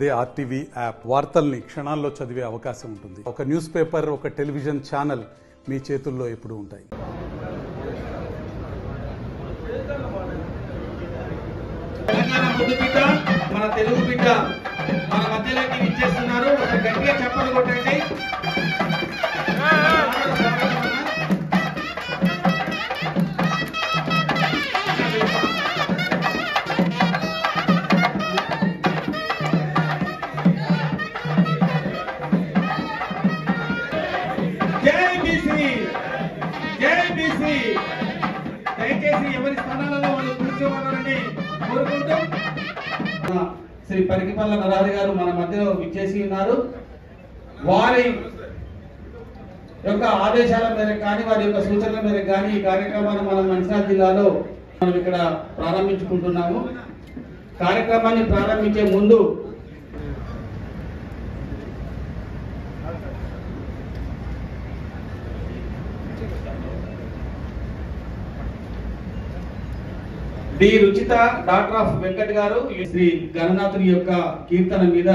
అదే RTV app వార్తల్ని క్షణాల్లో చదివే అవకాశం ఉంటుంది. ఒక న్యూస్ పేపర్, ఒక టెలివిజన్ ఛానల్ మీ చేతుల్లో ఎప్పుడూ ఉంటాయి. తెలంగాణ ముద్దు బిడ్డ, మన తెలుగు బిడ్డ మన మధ్యలోకి ఇచ్చేస్తున్నారు. ఒక గట్టిగా చప్పట్లు కొట్టండి. దయచేసి ఎవరి స్థానాలలో వాళ్ళు కూర్చోవాలని కోరుకుంటూ శ్రీ పరికిపల్ల నరారి గారు మన మధ్యలో విచ్చేసి ఉన్నారు. వారి యొక్క ఆదేశాల మేరకు కానీ వారి యొక్క సూచనల మేరకు కానీ ఈ కార్యక్రమాన్ని మనం మంచిర్యాల జిల్లాలో మనం ఇక్కడ ప్రారంభించుకుంటున్నాము. కార్యక్రమాన్ని ప్రారంభించే ముందు D Ruchitha doctor of Venkat గారు శ్రీ గణనాథుని యొక్క కీర్తన మీద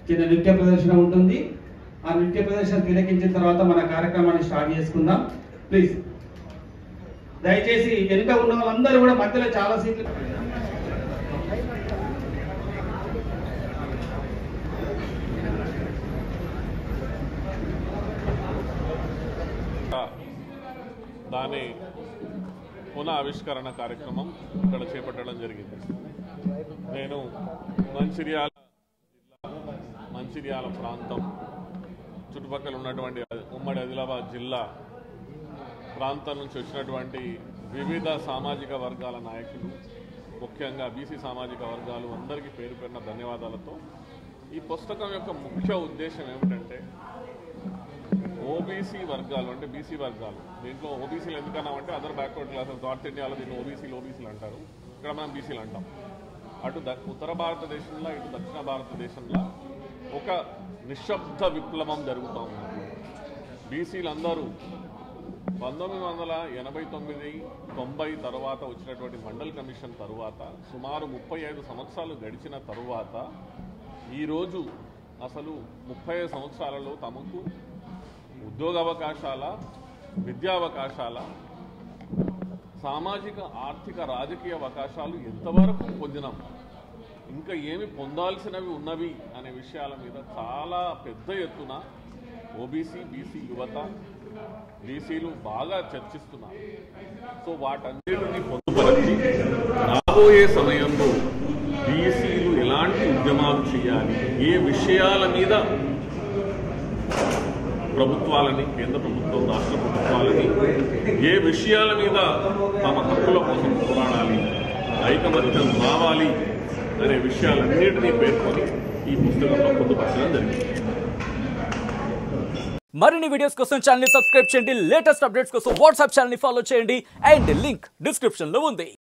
చిన్న నృత్య ప్రదర్శన ఉంటుంది. ఆ నృత్య ప్రదర్శన తిలకించిన తర్వాత మన కార్యక్రమాన్ని స్టార్ట్ చేసుకుందాం. ప్లీజ్ దయచేసి వెనుక ఉన్న వాళ్ళందరూ కూడా మధ్యలో చాలా సీట్లు దాని పునః ఆవిష్కరణ కార్యక్రమం ఇక్కడ చేపట్టడం జరిగింది. నేను మంచిర్యాల ప్రాంతం చుట్టుపక్కల ఉన్నటువంటి ఉమ్మడి ఆదిలాబాద్ జిల్లా ప్రాంతం నుంచి వచ్చినటువంటి వివిధ సామాజిక వర్గాల నాయకులు, ముఖ్యంగా బీసీ సామాజిక వర్గాలు అందరికీ పేరు పేరున ధన్యవాదాలతో ఈ పుస్తకం యొక్క ముఖ్య ఉద్దేశం ఏమిటంటే ఓబీసీ వర్గాలు అంటే బీసీ వర్గాలు, దీంట్లో ఓబీసీలు ఎందుకన్నామంటే అదర్ బ్యాక్వర్డ్ క్లాసెస్, నార్త్ ఇండియాలో దీన్ని ఓబీసీలు అంటారు, ఇక్కడ మనం బీసీలు అంటాం. అటు ఉత్తర భారతదేశంలో ఇటు దక్షిణ భారతదేశంలో ఒక నిశ్శబ్ద విప్లవం జరుగుతూ ఉంది. బీసీలందరూ 1989-90 తర్వాత వచ్చినటువంటి మండల్ కమిషన్ తరువాత సుమారు 35 సంవత్సరాలు గడిచిన తరువాత ఈరోజు అసలు 35 సంవత్సరాలలో తమకు ఉద్యోగ అవకాశాల, విద్యా అవకాశాల, సామాజిక ఆర్థిక రాజకీయ అవకాశాలు ఎంతవరకు పొందినాం, ఇంకా ఏమి పొందాల్సినవి ఉన్నవి అనే విషయాల మీద చాలా పెద్ద ఎత్తున ఓబీసీ, బీసీ యువత, బీసీలు బాగా చర్చిస్తున్నారు. సో వాటన్నిటిని పొందుపరిచి రాబోయే సమయంలో బీసీలు ఎలాంటి ఉద్యమాలు చేయాలి, ఏ విషయాల మీద ప్రభుత్వాలని, కేంద్ర ప్రభుత్వం, రాష్ట్ర ప్రభుత్వాలని ఏ విషయాల మీద తమ హక్కుల కోసం పోరాడాలి, ఐకమత్యం రావాలి అనే విషయాలన్నింటినీ పేర్కొని ఈ పుస్తకంలో పొందుపరచడం జరిగింది. మరిన్ని వీడియోస్ కోసం ఛానల్ ని సబ్స్క్రైబ్ చేయండి. లేటెస్ట్ అప్డేట్స్ కోసం వాట్సాప్ ఛానల్ ని ఫాలో చేయండి. అండ్ లింక్ డిస్క్రిప్షన్ లో ఉంది.